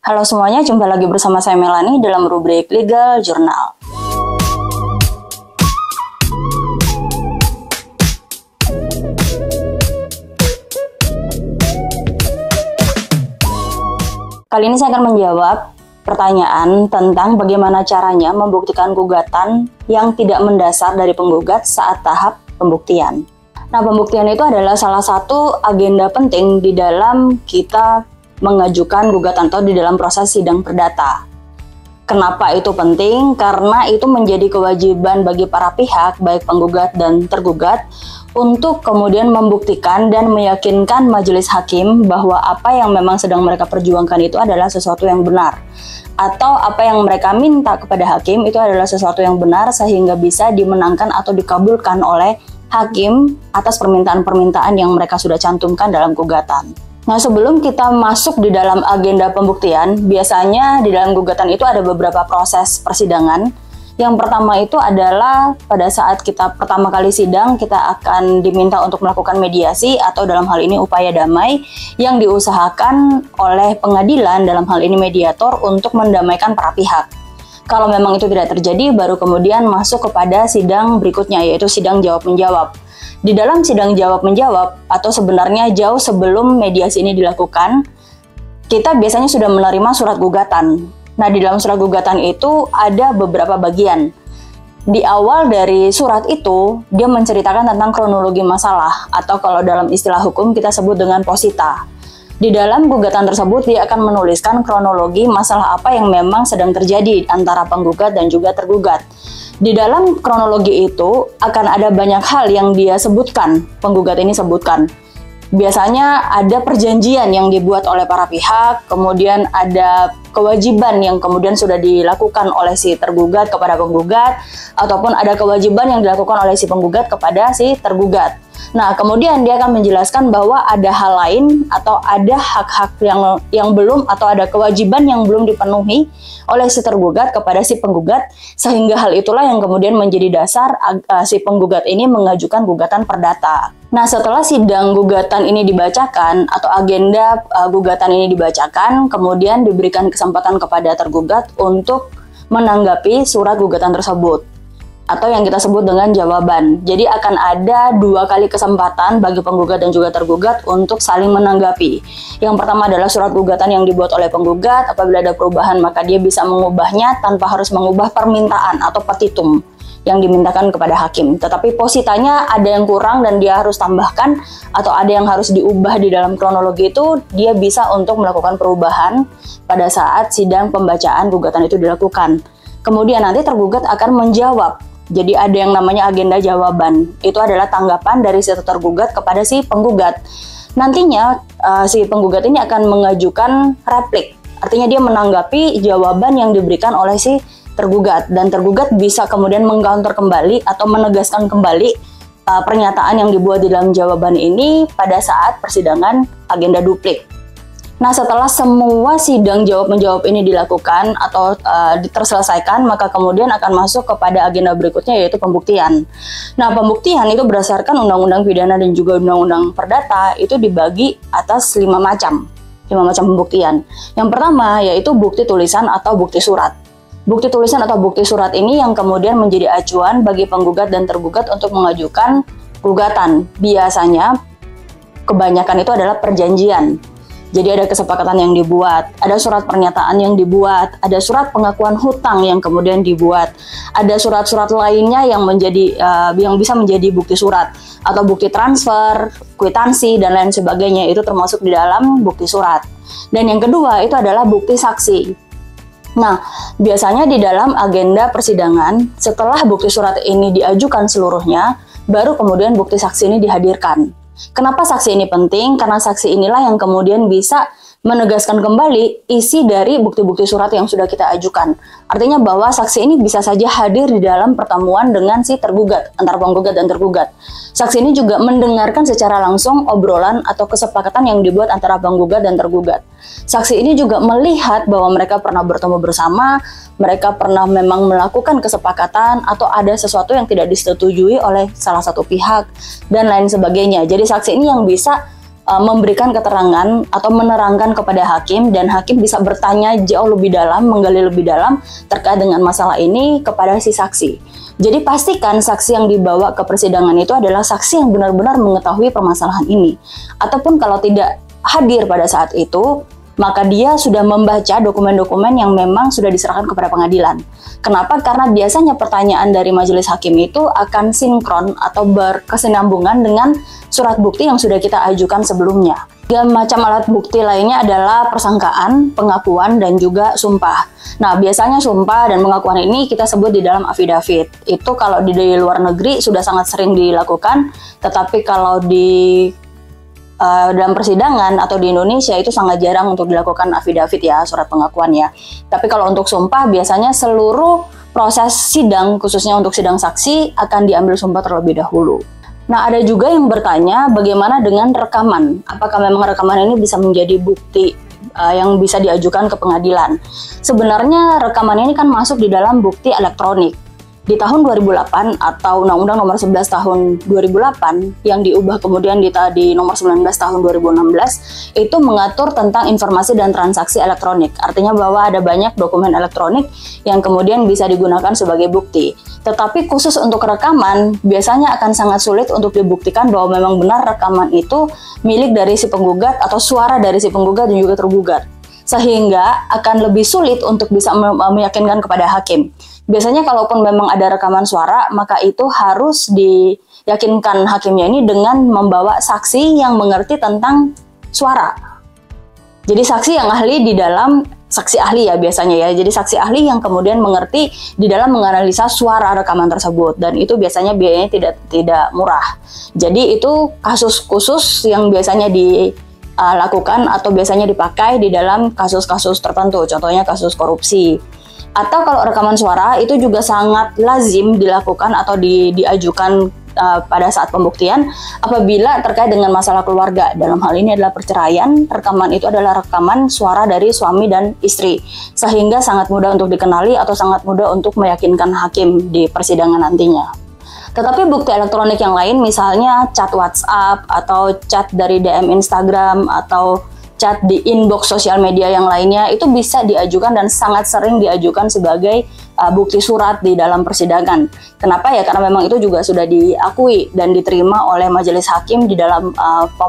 Halo semuanya, jumpa lagi bersama saya Melani dalam rubrik Legal Journal. Kali ini saya akan menjawab pertanyaan tentang bagaimana caranya membuktikan gugatan yang tidak mendasar dari penggugat saat tahap pembuktian. Nah, pembuktian itu adalah salah satu agenda penting di dalam kita mengajukan gugatan atau di dalam proses sidang perdata. Kenapa itu penting? Karena itu menjadi kewajiban bagi para pihak, baik penggugat dan tergugat, untuk kemudian membuktikan dan meyakinkan majelis hakim bahwa apa yang memang sedang mereka perjuangkan itu adalah sesuatu yang benar. Atau apa yang mereka minta kepada hakim itu adalah sesuatu yang benar sehingga bisa dimenangkan atau dikabulkan oleh hakim atas permintaan-permintaan yang mereka sudah cantumkan dalam gugatan. Nah, sebelum kita masuk di dalam agenda pembuktian, biasanya di dalam gugatan itu ada beberapa proses persidangan. Yang pertama itu adalah pada saat kita pertama kali sidang, kita akan diminta untuk melakukan mediasi atau dalam hal ini upaya damai yang diusahakan oleh pengadilan, dalam hal ini mediator, untuk mendamaikan para pihak. Kalau memang itu tidak terjadi, baru kemudian masuk kepada sidang berikutnya, yaitu sidang jawab-menjawab. Di dalam sidang jawab-menjawab, atau sebenarnya jauh sebelum mediasi ini dilakukan, kita biasanya sudah menerima surat gugatan. Nah, di dalam surat gugatan itu ada beberapa bagian. Di awal dari surat itu, dia menceritakan tentang kronologi masalah, atau kalau dalam istilah hukum kita sebut dengan posita. Di dalam gugatan tersebut, dia akan menuliskan kronologi masalah apa yang memang sedang terjadi antara penggugat dan juga tergugat. Di dalam kronologi itu akan ada banyak hal yang dia sebutkan, penggugat ini sebutkan. Biasanya ada perjanjian yang dibuat oleh para pihak, kemudian ada kewajiban yang kemudian sudah dilakukan oleh si tergugat kepada penggugat, ataupun ada kewajiban yang dilakukan oleh si penggugat kepada si tergugat. Nah, kemudian dia akan menjelaskan bahwa ada hal lain atau ada hak-hak yang belum atau ada kewajiban yang belum dipenuhi oleh si tergugat kepada si penggugat, sehingga hal itulah yang kemudian menjadi dasar si penggugat ini mengajukan gugatan perdata. Nah, setelah sidang gugatan ini dibacakan atau agenda gugatan ini dibacakan, kemudian diberikan kesempatan kepada tergugat untuk menanggapi surat gugatan tersebut, atau yang kita sebut dengan jawaban. Jadi akan ada 2 kali kesempatan bagi penggugat dan juga tergugat untuk saling menanggapi. Yang pertama adalah surat gugatan yang dibuat oleh penggugat. Apabila ada perubahan, maka dia bisa mengubahnya tanpa harus mengubah permintaan atau petitum yang dimintakan kepada hakim. Tetapi positanya ada yang kurang dan dia harus tambahkan, atau ada yang harus diubah di dalam kronologi itu, dia bisa untuk melakukan perubahan pada saat sidang pembacaan gugatan itu dilakukan. Kemudian nanti tergugat akan menjawab. Jadi ada yang namanya agenda jawaban. Itu adalah tanggapan dari si tergugat kepada si penggugat. Nantinya si penggugat ini akan mengajukan replik. Artinya dia menanggapi jawaban yang diberikan oleh si tergugat. Dan tergugat bisa kemudian mengcounter kembali atau menegaskan kembali pernyataan yang dibuat di dalam jawaban ini pada saat persidangan agenda duplik. Nah, setelah semua sidang jawab-menjawab ini dilakukan atau terselesaikan, maka kemudian akan masuk kepada agenda berikutnya, yaitu pembuktian. Nah, pembuktian itu berdasarkan Undang-Undang Pidana dan juga Undang-Undang Perdata itu dibagi atas 5 macam pembuktian. Yang pertama yaitu bukti tulisan atau bukti surat. Bukti tulisan atau bukti surat ini yang kemudian menjadi acuan bagi penggugat dan tergugat untuk mengajukan gugatan. Biasanya kebanyakan itu adalah perjanjian. Jadi ada kesepakatan yang dibuat, ada surat pernyataan yang dibuat, ada surat pengakuan hutang yang kemudian dibuat, ada surat-surat lainnya yang bisa menjadi bukti surat atau bukti transfer, kwitansi dan lain sebagainya, itu termasuk di dalam bukti surat. Dan yang kedua itu adalah bukti saksi. Nah, biasanya di dalam agenda persidangan, setelah bukti surat ini diajukan seluruhnya, baru kemudian bukti saksi ini dihadirkan. Kenapa saksi ini penting? Karena saksi inilah yang kemudian bisa menegaskan kembali isi dari bukti-bukti surat yang sudah kita ajukan. Artinya bahwa saksi ini bisa saja hadir di dalam pertemuan dengan si tergugat, antara penggugat dan tergugat. Saksi ini juga mendengarkan secara langsung obrolan atau kesepakatan yang dibuat antara penggugat dan tergugat. Saksi ini juga melihat bahwa mereka pernah bertemu bersama, mereka pernah memang melakukan kesepakatan, atau ada sesuatu yang tidak disetujui oleh salah satu pihak, dan lain sebagainya. Jadi saksi ini yang bisa memberikan keterangan atau menerangkan kepada hakim, dan hakim bisa bertanya jauh lebih dalam, menggali lebih dalam terkait dengan masalah ini kepada si saksi. Jadi pastikan saksi yang dibawa ke persidangan itu adalah saksi yang benar-benar mengetahui permasalahan ini. Ataupun kalau tidak hadir pada saat itu, maka dia sudah membaca dokumen-dokumen yang memang sudah diserahkan kepada pengadilan. Kenapa? Karena biasanya pertanyaan dari majelis hakim itu akan sinkron atau berkesinambungan dengan surat bukti yang sudah kita ajukan sebelumnya. Tiga macam alat bukti lainnya adalah persangkaan, pengakuan, dan juga sumpah. Nah, biasanya sumpah dan pengakuan ini kita sebut di dalam affidavit. Itu kalau di luar negeri sudah sangat sering dilakukan, tetapi kalau di dalam persidangan atau di Indonesia itu sangat jarang untuk dilakukan affidavit ya, surat pengakuan ya. Tapi kalau untuk sumpah biasanya seluruh proses sidang, khususnya untuk sidang saksi, akan diambil sumpah terlebih dahulu. Nah, ada juga yang bertanya bagaimana dengan rekaman? Apakah memang rekaman ini bisa menjadi bukti yang bisa diajukan ke pengadilan? Sebenarnya rekaman ini kan masuk di dalam bukti elektronik. Di tahun 2008 atau Undang-Undang Nomor 11 Tahun 2008 yang diubah kemudian di Nomor 19 Tahun 2016 itu mengatur tentang informasi dan transaksi elektronik. Artinya bahwa ada banyak dokumen elektronik yang kemudian bisa digunakan sebagai bukti. Tetapi khusus untuk rekaman biasanya akan sangat sulit untuk dibuktikan bahwa memang benar rekaman itu milik dari si penggugat atau suara dari si penggugat dan juga tergugat. Sehingga akan lebih sulit untuk bisa meyakinkan kepada hakim. Biasanya kalaupun memang ada rekaman suara, maka itu harus diyakinkan hakimnya ini dengan membawa saksi yang mengerti tentang suara. Jadi saksi yang ahli di dalam, saksi ahli ya biasanya ya, jadi saksi ahli yang kemudian mengerti di dalam menganalisa suara rekaman tersebut, dan itu biasanya biayanya tidak murah. Jadi itu kasus khusus yang biasanya dilakukan atau biasanya dipakai di dalam kasus-kasus tertentu, contohnya kasus korupsi. Atau kalau rekaman suara itu juga sangat lazim dilakukan atau diajukan pada saat pembuktian apabila terkait dengan masalah keluarga. Dalam hal ini adalah perceraian, rekaman itu adalah rekaman suara dari suami dan istri. Sehingga sangat mudah untuk dikenali atau sangat mudah untuk meyakinkan hakim di persidangan nantinya. Tetapi bukti elektronik yang lain, misalnya chat WhatsApp atau chat dari DM Instagram atau chat di inbox sosial media yang lainnya, itu bisa diajukan dan sangat sering diajukan sebagai bukti surat di dalam persidangan. Kenapa ya? Karena memang itu juga sudah diakui dan diterima oleh majelis hakim di dalam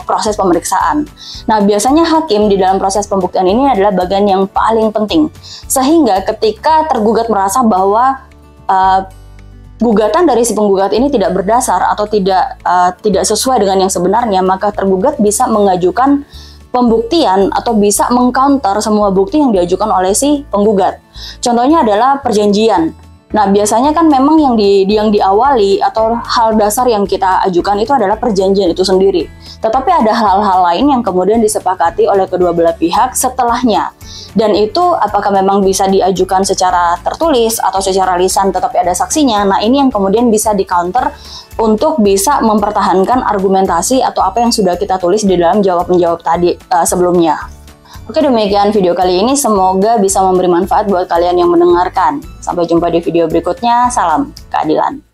proses pemeriksaan. Nah, biasanya hakim di dalam proses pembuktian ini adalah bagian yang paling penting. Sehingga ketika tergugat merasa bahwa gugatan dari si penggugat ini tidak berdasar atau tidak sesuai dengan yang sebenarnya, maka tergugat bisa mengajukan pembuktian atau bisa mengcounter semua bukti yang diajukan oleh si penggugat. Contohnya adalah perjanjian. Nah, biasanya kan memang yang diawali atau hal dasar yang kita ajukan itu adalah perjanjian itu sendiri. Tetapi ada hal-hal lain yang kemudian disepakati oleh kedua belah pihak setelahnya. Dan itu apakah memang bisa diajukan secara tertulis atau secara lisan tetapi ada saksinya. Nah, ini yang kemudian bisa di-counter untuk bisa mempertahankan argumentasi atau apa yang sudah kita tulis di dalam jawab-menjawab tadi sebelumnya. Oke, demikian video kali ini. Semoga bisa memberi manfaat buat kalian yang mendengarkan. Sampai jumpa di video berikutnya. Salam keadilan.